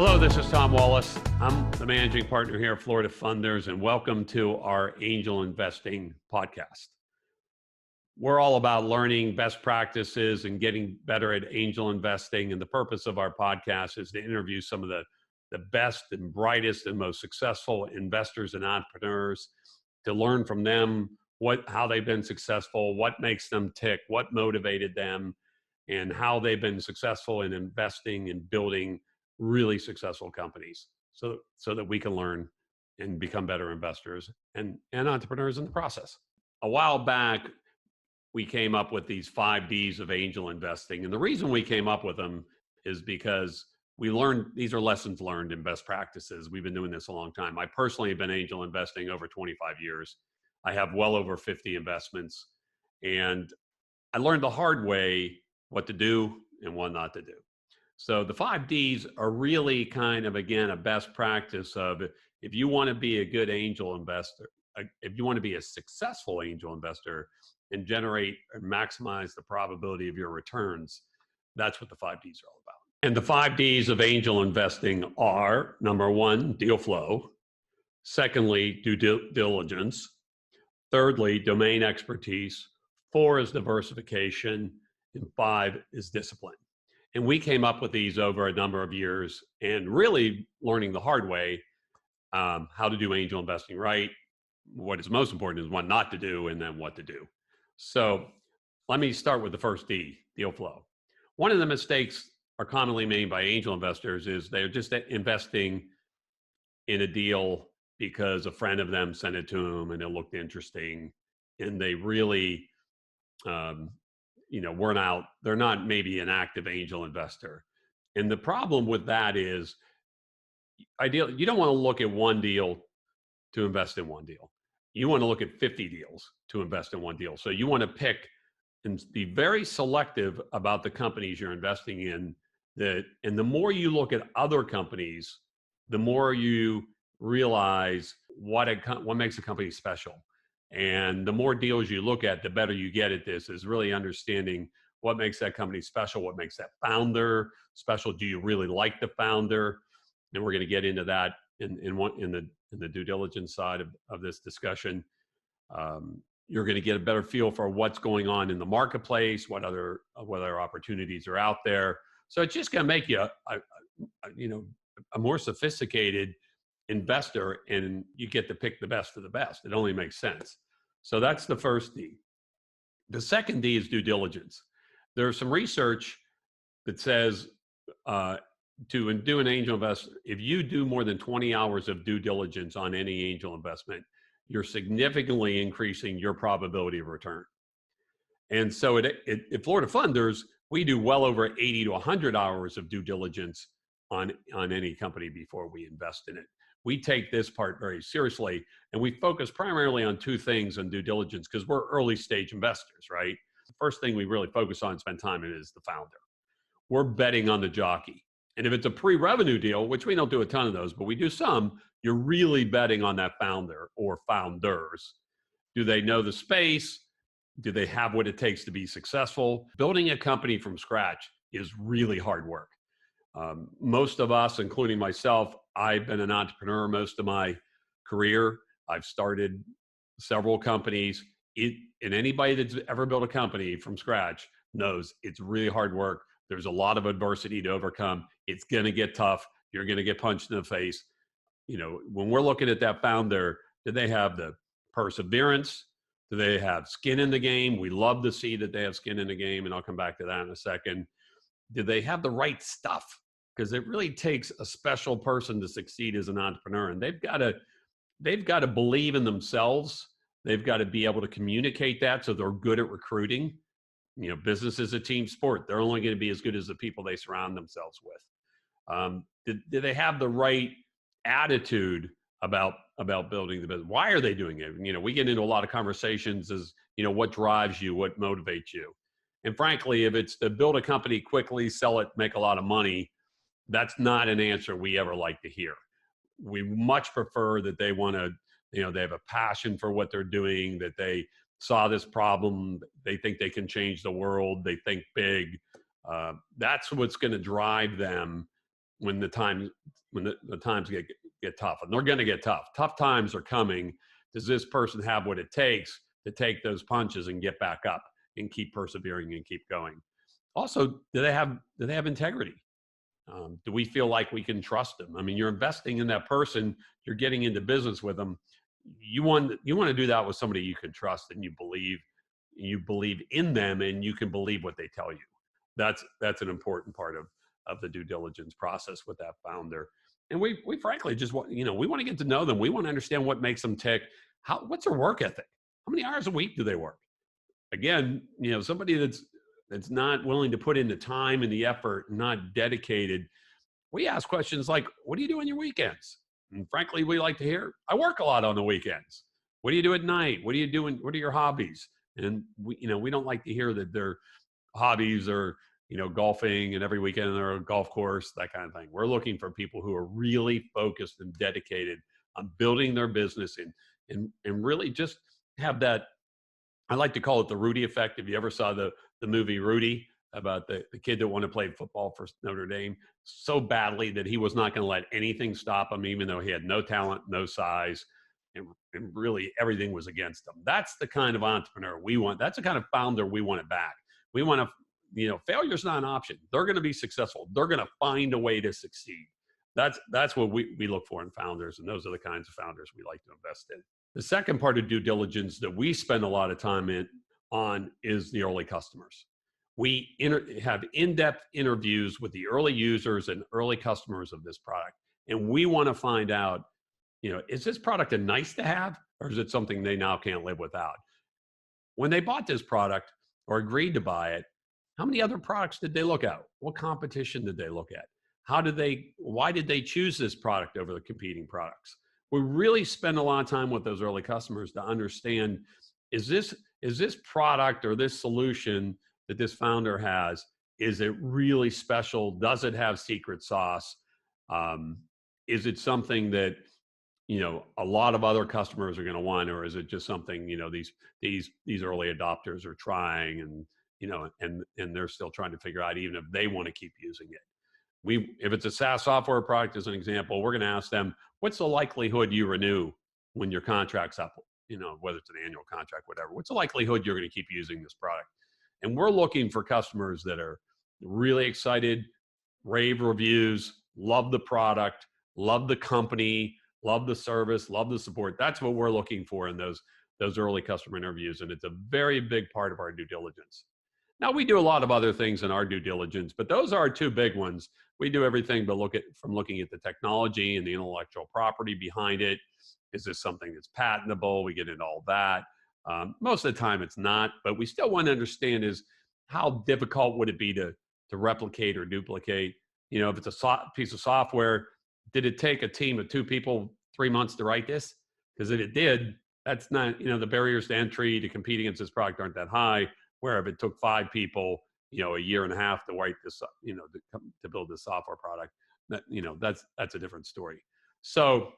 Hello, this is Tom Wallace. I'm the managing partner here at Florida Funders, and welcome to our Angel Investing podcast. We're all about learning best practices and getting better at angel investing, and the purpose of our podcast is to interview some of the best and brightest and most successful investors and entrepreneurs to learn from them how they've been successful, what makes them tick, what motivated them, and how they've been successful in investing and building really successful companies so that we can learn and become better investors and entrepreneurs in the process. A while back, we came up with these 5 Ds of angel investing. And the reason we came up with them is because we learned, these are lessons learned in best practices. We've been doing this a long time. I personally have been angel investing over 25 years. I have well over 50 investments. And I learned the hard way what to do and what not to do. So the 5 Ds are really kind of, again, a best practice of if you want to be a good angel investor, if you want to be a successful angel investor and generate and maximize the probability of your returns, that's what the 5 Ds are all about. And the 5 Ds of angel investing are, number 1, deal flow. Secondly, due diligence. Thirdly, domain expertise. 4 is diversification. And 5 is discipline. And we came up with these over a number of years and really learning the hard way how to do angel investing right. What is most important is what not to do and then what to do. So let me start with the first D, deal flow. One of the mistakes are commonly made by angel investors is they're just investing in a deal because a friend of them sent it to them and it looked interesting, and they really they're not maybe an active angel investor. And the problem with that is, ideally, you don't want to look at one deal to invest in one deal. You want to look at 50 deals to invest in one deal. So you want to pick and be very selective about the companies you're investing in. And the more you look at other companies, the more you realize what makes a company special. And the more deals you look at, the better you get at this, is really understanding what makes that company special, what makes that founder special. Do you really like the founder? And we're going to get into that in the due diligence side of this discussion. You're going to get a better feel for what's going on in the marketplace, what other opportunities are out there. So it's just going to make you a more sophisticated investor, and you get to pick the best of the best. It only makes sense. So that's the first D. The second D is due diligence. There's some research that says to do an angel investment, if you do more than 20 hours of due diligence on any angel investment, you're significantly increasing your probability of return. And so at Florida Funders, we do well over 80 to 100 hours of due diligence on any company before we invest in it. We take this part very seriously, and we focus primarily on 2 things in due diligence because we're early stage investors, right? The first thing we really focus on and spend time in is the founder. We're betting on the jockey. And if it's a pre-revenue deal, which we don't do a ton of those, but we do some, you're really betting on that founder or founders. Do they know the space? Do they have what it takes to be successful? Building a company from scratch is really hard work. Most of us, including myself, I've been an entrepreneur most of my career. I've started several companies. And anybody that's ever built a company from scratch knows it's really hard work. There's a lot of adversity to overcome. It's going to get tough. You're going to get punched in the face. When we're looking at that founder, do they have the perseverance? Do they have skin in the game? We love to see that they have skin in the game, and I'll come back to that in a second. Do they have the right stuff? Because it really takes a special person to succeed as an entrepreneur, and they've got to believe in themselves. They've got to be able to communicate that, so they're good at recruiting. Business is a team sport. They're only going to be as good as the people they surround themselves with. Do they have the right attitude about building the business? Why are they doing it? We get into a lot of conversations as, what drives you, what motivates you. And frankly, if it's to build a company quickly, sell it, make a lot of money, that's not an answer we ever like to hear. We much prefer that they want to, they have a passion for what they're doing, that they saw this problem, they think they can change the world, they think big. That's what's going to drive them when the times get tough, and they're going to get tough. Tough times are coming. Does this person have what it takes to take those punches and get back up and keep persevering and keep going? Also, do they have integrity? Do we feel like we can trust them? I mean, you're investing in that person. You're getting into business with them. You want to do that with somebody you can trust and you believe in them, and you can believe what they tell you. That's an important part of the due diligence process with that founder. And we frankly just want, we want to get to know them. We want to understand what makes them tick. What's their work ethic? How many hours a week do they work? Again, somebody that's not willing to put in the time and the effort, not dedicated. We ask questions like, what do you do on your weekends? And frankly, we like to hear, I work a lot on the weekends. What do you do at night? What are you doing? What are your hobbies? And we don't like to hear that their hobbies are, golfing and every weekend they're a golf course, that kind of thing. We're looking for people who are really focused and dedicated on building their business and really just have that. I like to call it the Rudy effect. If you ever saw the movie Rudy, about the kid that wanted to play football for Notre Dame so badly that he was not going to let anything stop him, even though he had no talent, no size, and really everything was against him. That's the kind of entrepreneur we want. That's the kind of founder we want it back. We want to, failure's not an option. They're going to be successful. They're going to find a way to succeed. That's what we look for in founders, and those are the kinds of founders we like to invest in. The second part of due diligence that we spend a lot of time on is the early customers. We have in-depth interviews with the early users and early customers of this product. And we want to find out, is this product a nice to have, or is it something they now can't live without? When they bought this product or agreed to buy it, how many other products did they look at? What competition did they look at? Why did they choose this product over the competing products? We really spend a lot of time with those early customers to understand, is this product or this solution that this founder has, is it really special? Does it have secret sauce? Is it something that, a lot of other customers are going to want, or is it just something, these early adopters are trying and they're still trying to figure out even if they want to keep using it. If it's a SaaS software product, as an example, we're going to ask them, what's the likelihood you renew when your contract's up, whether it's an annual contract, whatever, what's the likelihood you're going to keep using this product? And we're looking for customers that are really excited, rave reviews, love the product, love the company, love the service, love the support. That's what we're looking for in those early customer interviews. And it's a very big part of our due diligence. Now, we do a lot of other things in our due diligence, but those are our two big ones. We do everything but looking at the technology and the intellectual property behind it. Is this something that's patentable? We get into all that. Most of the time it's not, but we still want to understand is how difficult would it be to replicate or duplicate? If it's a piece of software, did it take a team of 2 people 3 months to write this? Because if it did, that's not, the barriers to entry to compete against this product aren't that high. Where if it took 5 people, a year and a half to write this, to build this software product, that's a different story. So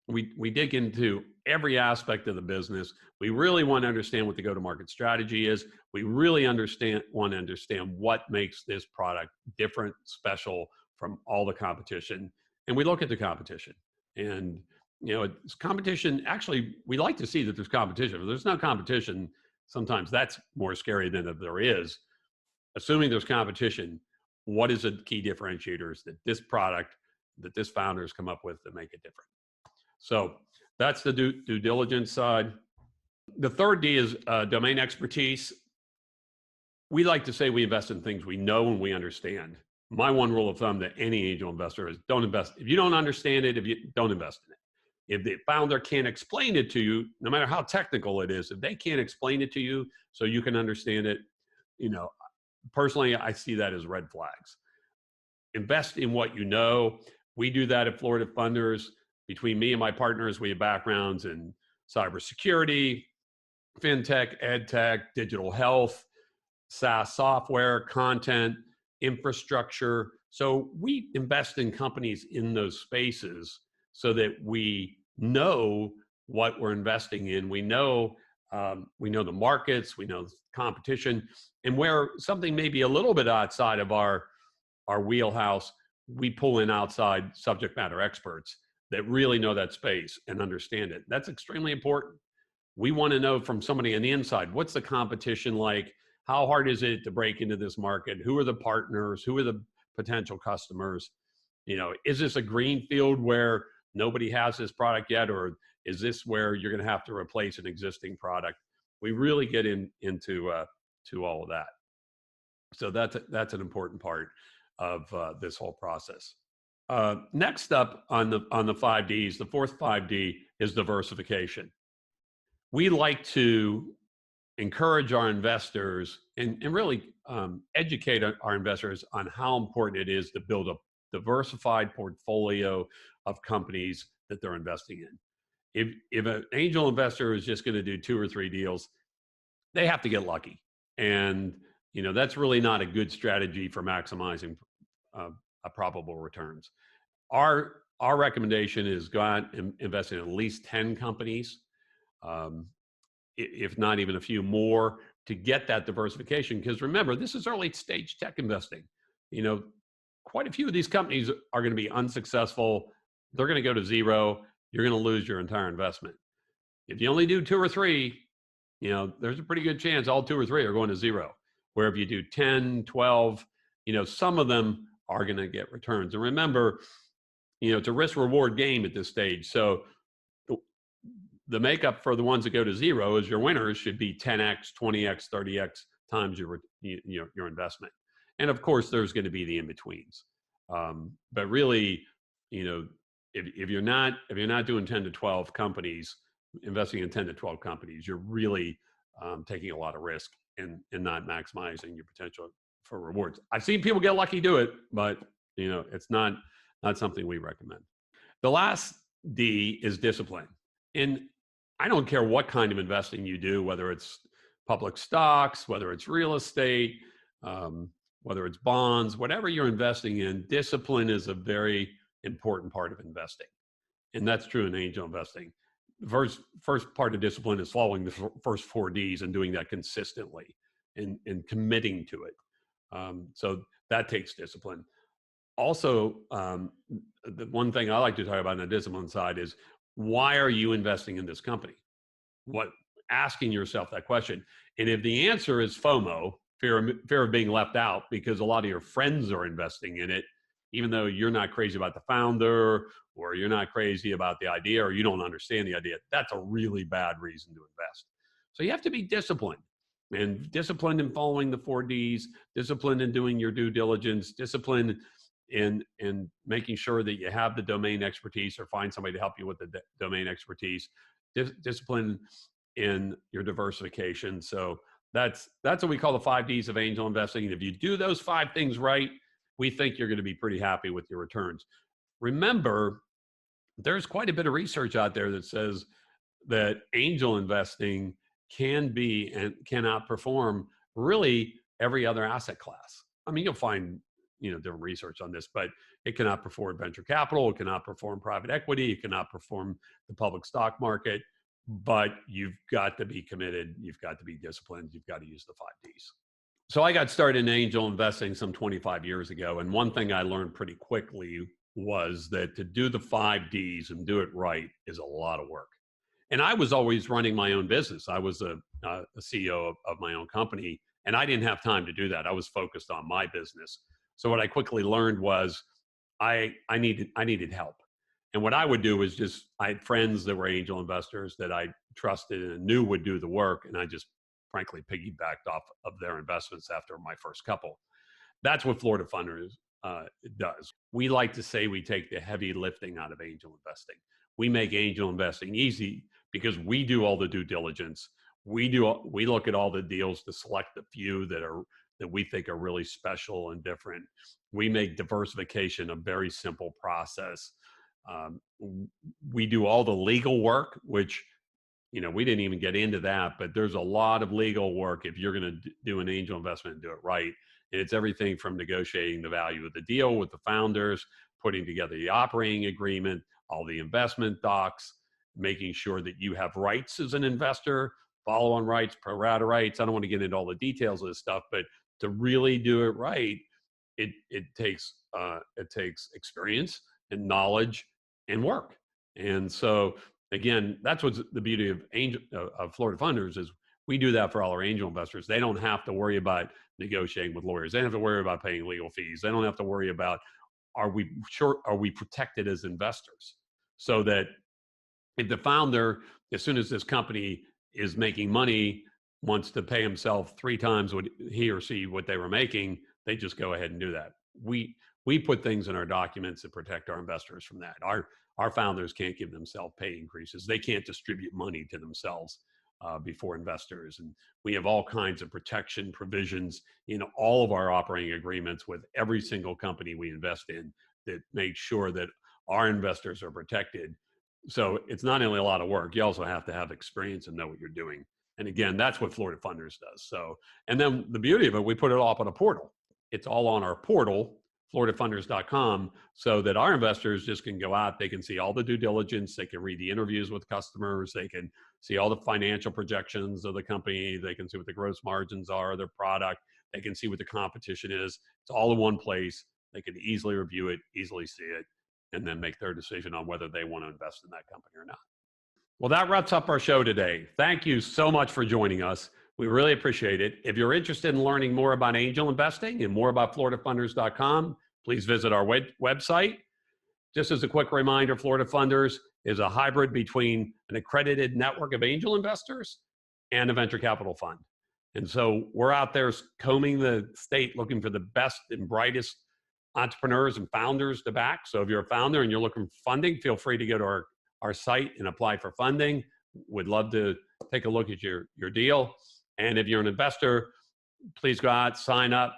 we dig into every aspect of the business. We really want to understand what the go-to-market strategy is. We really want to understand what makes this product different, special from all the competition. And we look at the competition. And, it's competition. Actually, we like to see that there's competition. If there's no competition, sometimes that's more scary than if there is. Assuming there's competition, what is the key differentiators that this product, that this founder has come up with to make it different? So that's the due diligence side. The third D is domain expertise. We like to say we invest in things we know and we understand. My one rule of thumb to any angel investor is don't invest. If you don't understand it, don't invest in it. If the founder can't explain it to you, no matter how technical it is, if they can't explain it to you so you can understand it, personally, I see that as red flags. Invest in what you know. We do that at Florida Funders. Between me and my partners, we have backgrounds in cybersecurity, fintech, ed tech, digital health, SaaS software, content, infrastructure. So we invest in companies in those spaces so that we know what we're investing in. We know the markets, we know the competition, and where something may be a little bit outside of our wheelhouse, we pull in outside subject matter experts that really know that space and understand it. That's extremely important. We want to know from somebody on the inside, what's the competition like? How hard is it to break into this market? Who are the partners? Who are the potential customers? Is this a green field where nobody has this product yet, or is this where you're going to have to replace an existing product? We really get into to all of that. So that's an important part of this whole process. Next up on the 5Ds, the fourth 5D is diversification. We like to encourage our investors and really educate our investors on how important it is to build a diversified portfolio of companies that they're investing in. If an angel investor is just going to do 2 or 3 deals, they have to get lucky. And that's really not a good strategy for maximizing probable returns. Our recommendation is go out and invest in at least 10 companies, if not even a few more, to get that diversification. Because remember, this is early stage tech investing. Quite a few of these companies are going to be unsuccessful. They're going to go to zero. You're going to lose your entire investment. If you only do 2 or 3, there's a pretty good chance all 2 or 3 are going to zero. Where if you do 10, 12, some of them are going to get returns. And remember, it's a risk reward game at this stage. So the makeup for the ones that go to zero is your winners should be 10x, 20x, 30x times your investment. And of course, there's going to be the in-betweens. But really, if you're not doing 10 to 12 companies, investing in 10 to 12 companies, you're really taking a lot of risk and not maximizing your potential for rewards. I've seen people get lucky do it, but it's not something we recommend. The last D is discipline. And I don't care what kind of investing you do, whether it's public stocks, whether it's real estate, whether it's bonds, whatever you're investing in, discipline is a very important part of investing. And that's true in angel investing. First part of discipline is following the first 4 Ds and doing that consistently and committing to it. So that takes discipline. Also, the one thing I like to talk about on the discipline side is, why are you investing in this company? Asking yourself that question. And if the answer is FOMO, fear of being left out, because a lot of your friends are investing in it, even though you're not crazy about the founder, or you're not crazy about the idea, or you don't understand the idea, that's a really bad reason to invest. So you have to be disciplined, and disciplined in following the 4 Ds, disciplined in doing your due diligence, disciplined in making sure that you have the domain expertise or find somebody to help you with the domain expertise, discipline in your diversification. So that's what we call the 5 Ds of angel investing. And if you do those 5 things right, we think you're going to be pretty happy with your returns. Remember, there's quite a bit of research out there that says that angel investing can be and can outperform really every other asset class. I mean, you'll find different research on this, but it can outperform venture capital, it can outperform private equity, it can outperform the public stock market. But you've got to be committed, you've got to be disciplined, you've got to use the 5 Ds. So I got started in angel investing some 25 years ago, and one thing I learned pretty quickly was that to do the 5 Ds and do it right is a lot of work. And I was always running my own business. I was a CEO of my own company, and I didn't have time to do that. I was focused on my business. So what I quickly learned was I needed help. And what I would do is I had friends that were angel investors that I trusted and knew would do the work, and I just frankly piggybacked off of their investments after my first couple. That's what Florida Funders does. We like to say we take the heavy lifting out of angel investing. We make angel investing easy because we do all the due diligence. We look at all the deals to select the few that we think are really special and different. We make diversification a very simple process. We do all the legal work, which, we didn't even get into that, but there's a lot of legal work if you're going to do an angel investment and do it right. And it's everything from negotiating the value of the deal with the founders, putting together the operating agreement, all the investment docs, making sure that you have rights as an investor, follow-on rights, pro rata rights. I don't want to get into all the details of this stuff, but to really do it right, it takes experience and knowledge and work. And so again, that's what's the beauty of Florida Funders is we do that for all our angel investors. They don't have to worry about negotiating with lawyers. They don't have to worry about paying legal fees. They don't have to worry about are we protected as investors, so that if the founder, as soon as this company is making money, wants to pay himself 3 times what he or she what they were making, they just go ahead and do that. We put things in our documents that protect our investors from that. Our founders can't give themselves pay increases. They can't distribute money to themselves before investors. And we have all kinds of protection provisions in all of our operating agreements with every single company we invest in that make sure that our investors are protected. So it's not only a lot of work, you also have to have experience and know what you're doing. And again, that's what Florida Funders does. So, and then the beauty of it, we put it all up on a portal. It's all on our portal, floridafunders.com, so that our investors just can go out, they can see all the due diligence, they can read the interviews with customers, they can see all the financial projections of the company, they can see what the gross margins are, their product, they can see what the competition is. It's all in one place. They can easily review it, easily see it, and then make their decision on whether they want to invest in that company or not. Well, that wraps up our show today. Thank you so much for joining us. We really appreciate it. If you're interested in learning more about angel investing and more about floridafunders.com, please visit our website. Just as a quick reminder, Florida Funders is a hybrid between an accredited network of angel investors and a venture capital fund. And so we're out there combing the state looking for the best and brightest entrepreneurs and founders to back. So if you're a founder and you're looking for funding, feel free to go to our site and apply for funding. We'd love to take a look at your deal. And if you're an investor, please go out, sign up,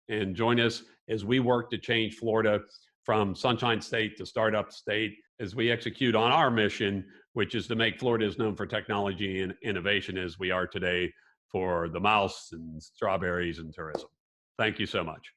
and join us as we work to change Florida from Sunshine State to Startup State as we execute on our mission, which is to make Florida as known for technology and innovation as we are today for the mouse and strawberries and tourism. Thank you so much.